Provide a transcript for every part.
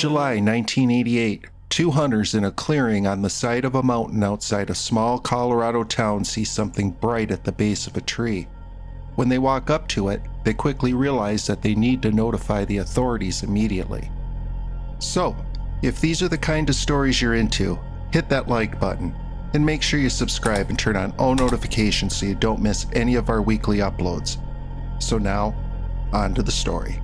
July 1988, two hunters in a clearing on the side of a mountain outside a small Colorado town see something bright at the base of a tree. When they walk up to it, they quickly realize that they need to notify the authorities immediately. So, if these are the kind of stories you're into, hit that like button, and make sure you subscribe and turn on all notifications so you don't miss any of our weekly uploads. So now, on to the story.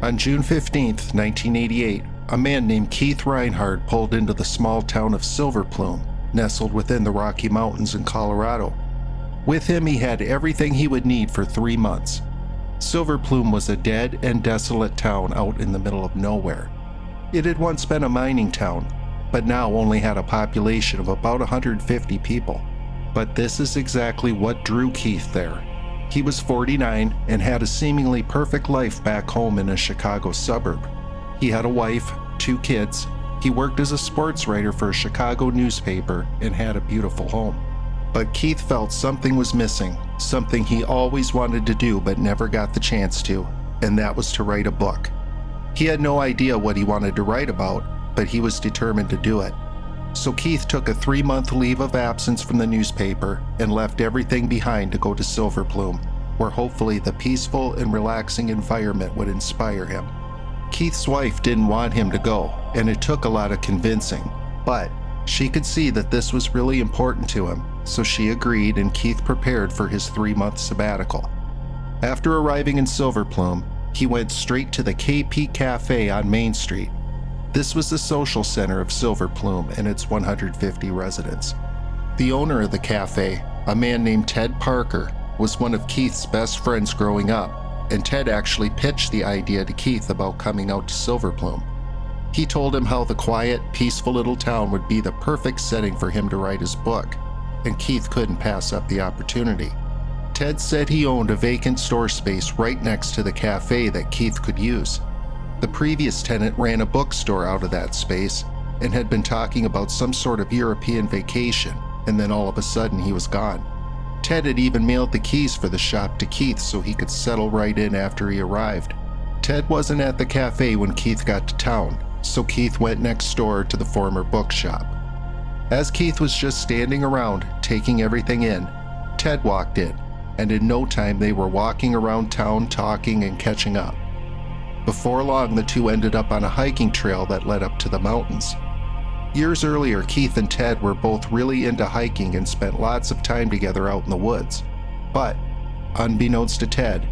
On June 15, 1988, a man named Keith Reinhardt pulled into the small town of Silver Plume, nestled within the Rocky Mountains in Colorado. With him, he had everything he would need for 3 months. Silver Plume was a dead and desolate town out in the middle of nowhere. It had once been a mining town, but now only had a population of about 150 people. But this is exactly what drew Keith there. He was 49 and had a seemingly perfect life back home in a Chicago suburb. He had a wife, 2 kids, he worked as a sports writer for a Chicago newspaper, and had a beautiful home. But Keith felt something was missing, something he always wanted to do but never got the chance to, and that was to write a book. He had no idea what he wanted to write about, but he was determined to do it. So Keith took a 3-month leave of absence from the newspaper and left everything behind to go to Silver Plume, where hopefully the peaceful and relaxing environment would inspire him. Keith's wife didn't want him to go, and it took a lot of convincing, but she could see that this was really important to him, so she agreed and Keith prepared for his 3-month sabbatical. After arriving in Silver Plume, he went straight to the KP Cafe on Main Street. This was the social center of Silver Plume and its 150 residents. The owner of the cafe, a man named Ted Parker, was one of Keith's best friends growing up, and Ted actually pitched the idea to Keith about coming out to Silver Plume. He told him how the quiet, peaceful little town would be the perfect setting for him to write his book, and Keith couldn't pass up the opportunity. Ted said he owned a vacant store space right next to the cafe that Keith could use. The previous tenant ran a bookstore out of that space and had been talking about some sort of European vacation, and then all of a sudden he was gone. Ted had even mailed the keys for the shop to Keith so he could settle right in after he arrived. Ted wasn't at the cafe when Keith got to town, so Keith went next door to the former bookshop. As Keith was just standing around, taking everything in, Ted walked in, and in no time they were walking around town talking and catching up. Before long, the two ended up on a hiking trail that led up to the mountains. Years earlier, Keith and Ted were both really into hiking and spent lots of time together out in the woods. But, unbeknownst to Ted,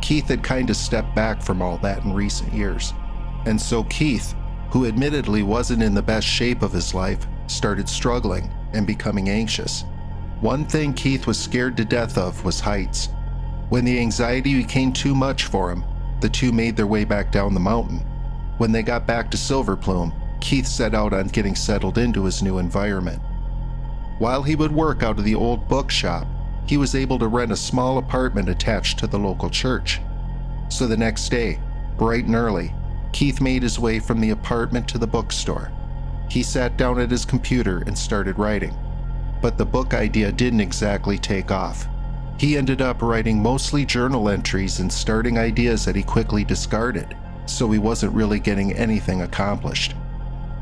Keith had kind of stepped back from all that in recent years. And so Keith, who admittedly wasn't in the best shape of his life, started struggling and becoming anxious. One thing Keith was scared to death of was heights. When the anxiety became too much for him, the two made their way back down the mountain. When they got back to Silver Plume, Keith set out on getting settled into his new environment. While he would work out of the old bookshop, he was able to rent a small apartment attached to the local church. So the next day, bright and early, Keith made his way from the apartment to the bookstore. He sat down at his computer and started writing. But the book idea didn't exactly take off. He ended up writing mostly journal entries and starting ideas that he quickly discarded, so he wasn't really getting anything accomplished.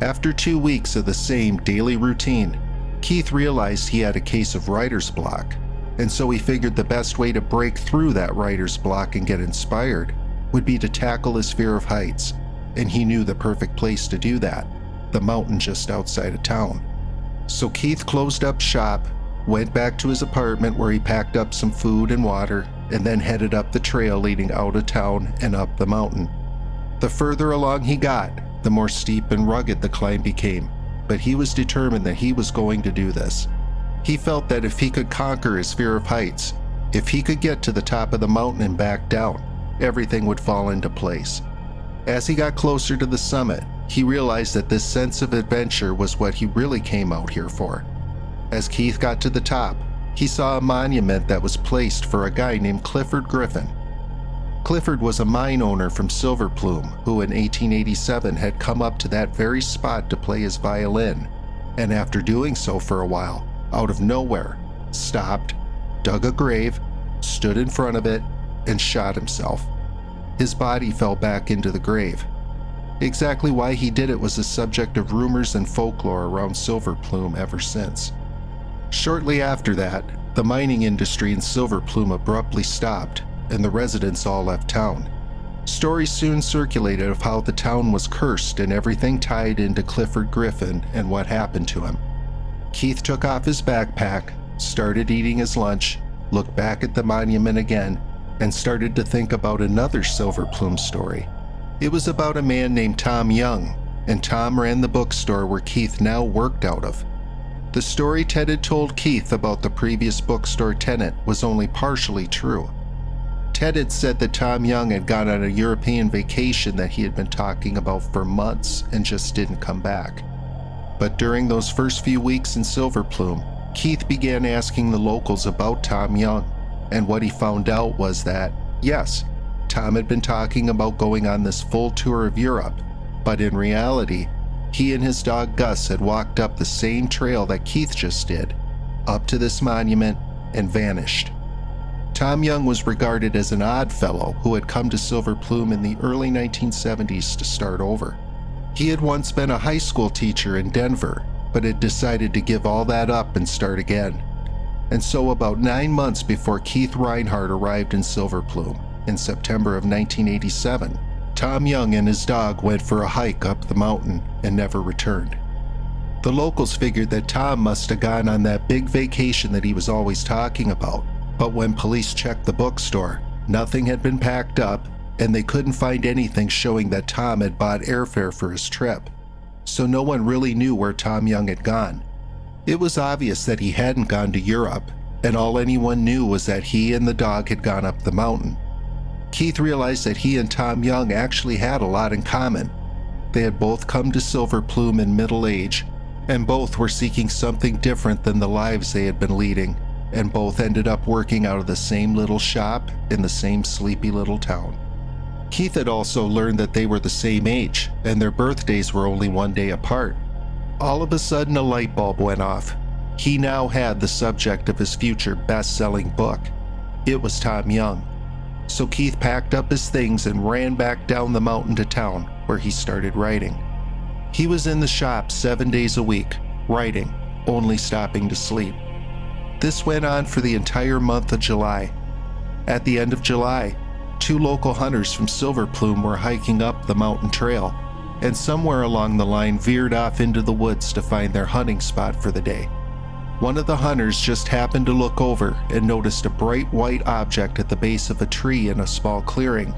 After 2 weeks of the same daily routine, Keith realized he had a case of writer's block, and so he figured the best way to break through that writer's block and get inspired would be to tackle his fear of heights, and he knew the perfect place to do that, the mountain just outside of town. So Keith closed up shop, went back to his apartment where he packed up some food and water, and then headed up the trail leading out of town and up the mountain. The further along he got, the more steep and rugged the climb became, but he was determined that he was going to do this. He felt that if he could conquer his fear of heights, if he could get to the top of the mountain and back down, everything would fall into place. As he got closer to the summit, he realized that this sense of adventure was what he really came out here for. As Keith got to the top, he saw a monument that was placed for a guy named Clifford Griffin. Clifford was a mine owner from Silver Plume who in 1887 had come up to that very spot to play his violin, and after doing so for a while, out of nowhere, stopped, dug a grave, stood in front of it, and shot himself. His body fell back into the grave. Exactly why he did it was the subject of rumors and folklore around Silver Plume ever since. Shortly after that, the mining industry in Silver Plume abruptly stopped, and the residents all left town. Stories soon circulated of how the town was cursed and everything tied into Clifford Griffin and what happened to him. Keith took off his backpack, started eating his lunch, looked back at the monument again, and started to think about another Silver Plume story. It was about a man named Tom Young, and Tom ran the bookstore where Keith now worked out of. The story Ted had told Keith about the previous bookstore tenant was only partially true. Ted had said that Tom Young had gone on a European vacation that he had been talking about for months and just didn't come back. But during those first few weeks in Silver Plume, Keith began asking the locals about Tom Young, and what he found out was that, yes, Tom had been talking about going on this full tour of Europe, but in reality, he and his dog Gus had walked up the same trail that Keith just did, up to this monument, and vanished. Tom Young was regarded as an odd fellow who had come to Silver Plume in the early 1970s to start over. He had once been a high school teacher in Denver, but had decided to give all that up and start again. And so about 9 months before Keith Reinhardt arrived in Silver Plume, in September of 1987, Tom Young and his dog went for a hike up the mountain and never returned. The locals figured that Tom must have gone on that big vacation that he was always talking about, but when police checked the bookstore, nothing had been packed up, and they couldn't find anything showing that Tom had bought airfare for his trip. So no one really knew where Tom Young had gone. It was obvious that he hadn't gone to Europe, and all anyone knew was that he and the dog had gone up the mountain. Keith realized that he and Tom Young actually had a lot in common. They had both come to Silver Plume in middle age, and both were seeking something different than the lives they had been leading, and both ended up working out of the same little shop in the same sleepy little town. Keith had also learned that they were the same age, and their birthdays were only 1 day apart. All of a sudden, a light bulb went off. He now had the subject of his future best-selling book. It was Tom Young. So Keith packed up his things and ran back down the mountain to town, where he started writing. He was in the shop 7 days a week, writing, only stopping to sleep. This went on for the entire month of July. At the end of July, 2 local hunters from Silver Plume were hiking up the mountain trail, and somewhere along the line veered off into the woods to find their hunting spot for the day. One of the hunters just happened to look over and noticed a bright white object at the base of a tree in a small clearing.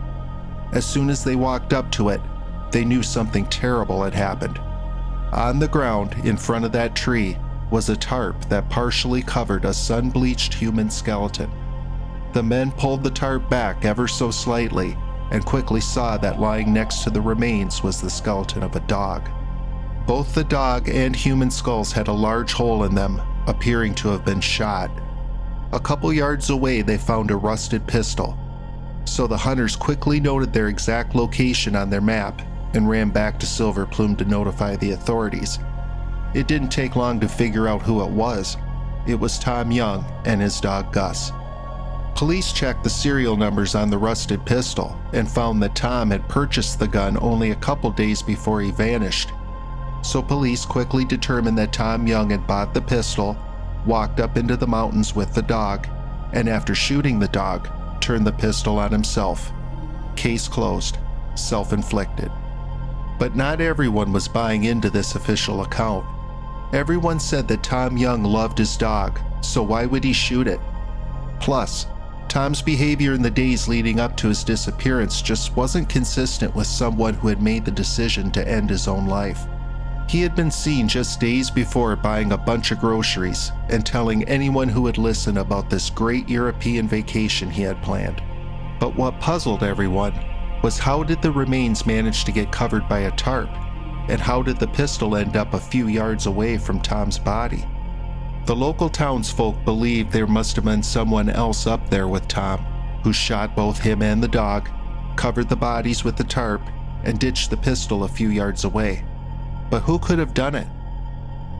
As soon as they walked up to it, they knew something terrible had happened. On the ground in front of that tree was a tarp that partially covered a sun-bleached human skeleton. The men pulled the tarp back ever so slightly and quickly saw that lying next to the remains was the skeleton of a dog. Both the dog and human skulls had a large hole in them, appearing to have been shot. A couple yards away, they found a rusted pistol. So the hunters quickly noted their exact location on their map and ran back to Silver Plume to notify the authorities. It didn't take long to figure out who it was. It was Tom Young and his dog Gus. Police checked the serial numbers on the rusted pistol and found that Tom had purchased the gun only a couple days before he vanished. So police quickly determined that Tom Young had bought the pistol, walked up into the mountains with the dog, and after shooting the dog, turned the pistol on himself. Case closed, self-inflicted. But not everyone was buying into this official account. Everyone said that Tom Young loved his dog, so why would he shoot it? Plus, Tom's behavior in the days leading up to his disappearance just wasn't consistent with someone who had made the decision to end his own life. He had been seen just days before buying a bunch of groceries and telling anyone who would listen about this great European vacation he had planned. But what puzzled everyone was how did the remains manage to get covered by a tarp, and how did the pistol end up a few yards away from Tom's body? The local townsfolk believed there must have been someone else up there with Tom, who shot both him and the dog, covered the bodies with the tarp, and ditched the pistol a few yards away. But who could have done it?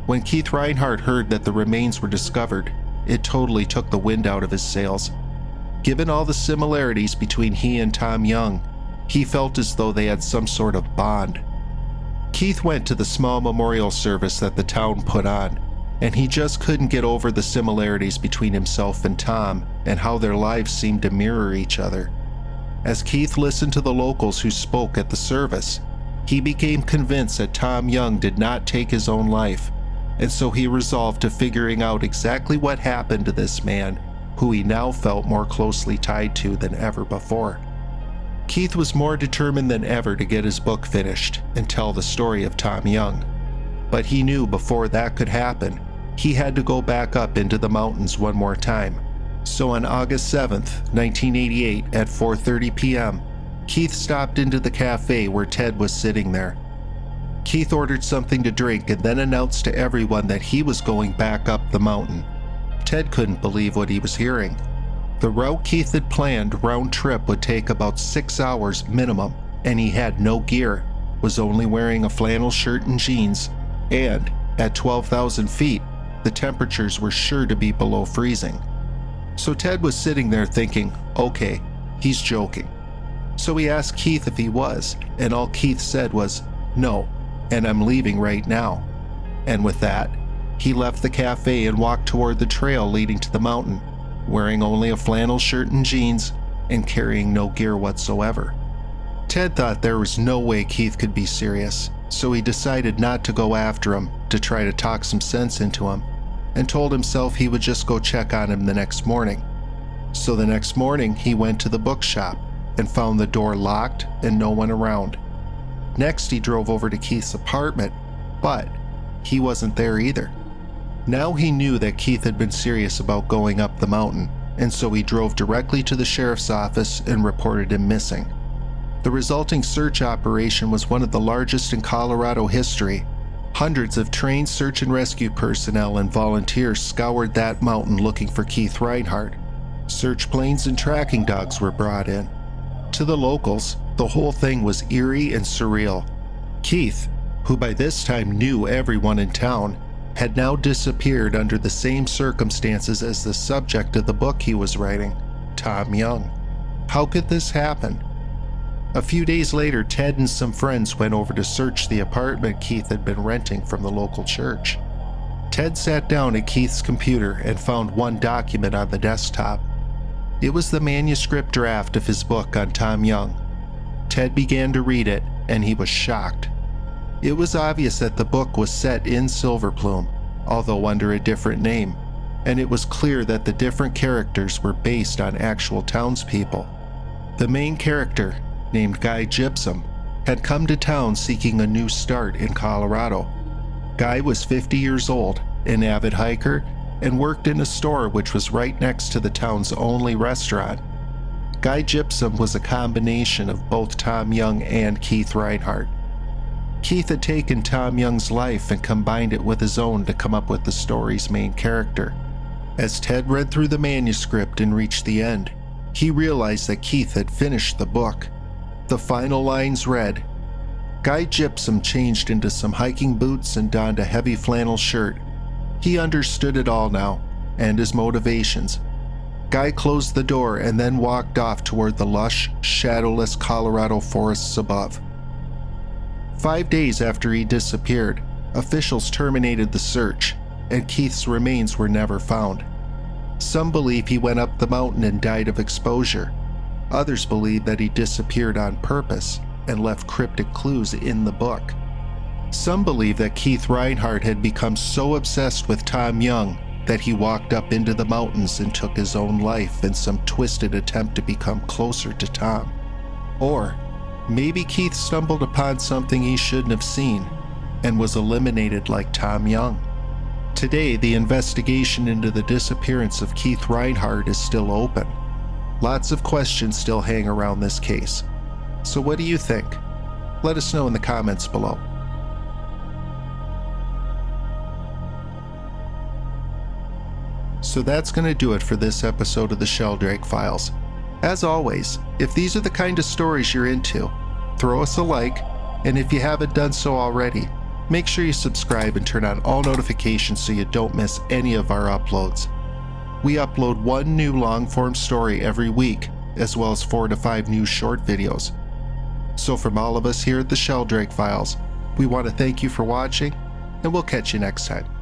When Keith Reinhardt heard that the remains were discovered, it totally took the wind out of his sails. Given all the similarities between he and Tom Young, he felt as though they had some sort of bond. Keith went to the small memorial service that the town put on, and he just couldn't get over the similarities between himself and Tom and how their lives seemed to mirror each other. As Keith listened to the locals who spoke at the service, he became convinced that Tom Young did not take his own life, and so he resolved to figuring out exactly what happened to this man, who he now felt more closely tied to than ever before. Keith was more determined than ever to get his book finished and tell the story of Tom Young. But he knew before that could happen, he had to go back up into the mountains one more time. So on August 7th, 1988 at 4:30 p.m., Keith stopped into the cafe where Ted was sitting there. Keith ordered something to drink and then announced to everyone that he was going back up the mountain. Ted couldn't believe what he was hearing. The route Keith had planned round trip would take about 6 hours minimum, and he had no gear, was only wearing a flannel shirt and jeans, and at 12,000 feet, the temperatures were sure to be below freezing. So Ted was sitting there thinking, okay, he's joking. So he asked Keith if he was, and all Keith said was, no, and I'm leaving right now. And with that, he left the cafe and walked toward the trail leading to the mountain, wearing only a flannel shirt and jeans and carrying no gear whatsoever. Ted thought there was no way Keith could be serious, so he decided not to go after him to try to talk some sense into him, and told himself he would just go check on him the next morning. So the next morning he went to the bookshop and found the door locked and no one around. Next he drove over to Keith's apartment, but he wasn't there either. Now he knew that Keith had been serious about going up the mountain, and so he drove directly to the sheriff's office and reported him missing. The resulting search operation was one of the largest in Colorado history. Hundreds of trained search and rescue personnel and volunteers scoured that mountain looking for Keith Reinhardt. Search planes and tracking dogs were brought in. To the locals, the whole thing was eerie and surreal. Keith, who by this time knew everyone in town, had now disappeared under the same circumstances as the subject of the book he was writing, Tom Young. How could this happen? A few days later, Ted and some friends went over to search the apartment Keith had been renting from the local church. Ted sat down at Keith's computer and found one document on the desktop. It was the manuscript draft of his book on Tom Young. Ted began to read it, and he was shocked. It was obvious that the book was set in Silver Plume, although under a different name, and it was clear that the different characters were based on actual townspeople. The main character, named Guy Gypsum, had come to town seeking a new start in Colorado. Guy was 50 years old, an avid hiker, and worked in a store which was right next to the town's only restaurant. Guy Gypsum was a combination of both Tom Young and Keith Reinhardt. Keith had taken Tom Young's life and combined it with his own to come up with the story's main character. As Ted read through the manuscript and reached the end, he realized that Keith had finished the book. The final lines read, Guy Gypsum changed into some hiking boots and donned a heavy flannel shirt. He understood it all now, and his motivations. Guy closed the door and then walked off toward the lush, shadowless Colorado forests above. 5 days after he disappeared, officials terminated the search, and Keith's remains were never found. Some believe he went up the mountain and died of exposure. Others believe that he disappeared on purpose and left cryptic clues in the book. Some believe that Keith Reinhardt had become so obsessed with Tom Young that he walked up into the mountains and took his own life in some twisted attempt to become closer to Tom. Or maybe Keith stumbled upon something he shouldn't have seen and was eliminated like Tom Young. Today, the investigation into the disappearance of Keith Reinhardt is still open. Lots of questions still hang around this case. So what do you think? Let us know in the comments below. So that's going to do it for this episode of the Shelldrake Files. As always, if these are the kind of stories you're into, throw us a like, and if you haven't done so already, make sure you subscribe and turn on all notifications so you don't miss any of our uploads. We upload one new long-form story every week, as well as 4 to 5 new short videos. So from all of us here at the Shelldrake Files, we want to thank you for watching, and we'll catch you next time.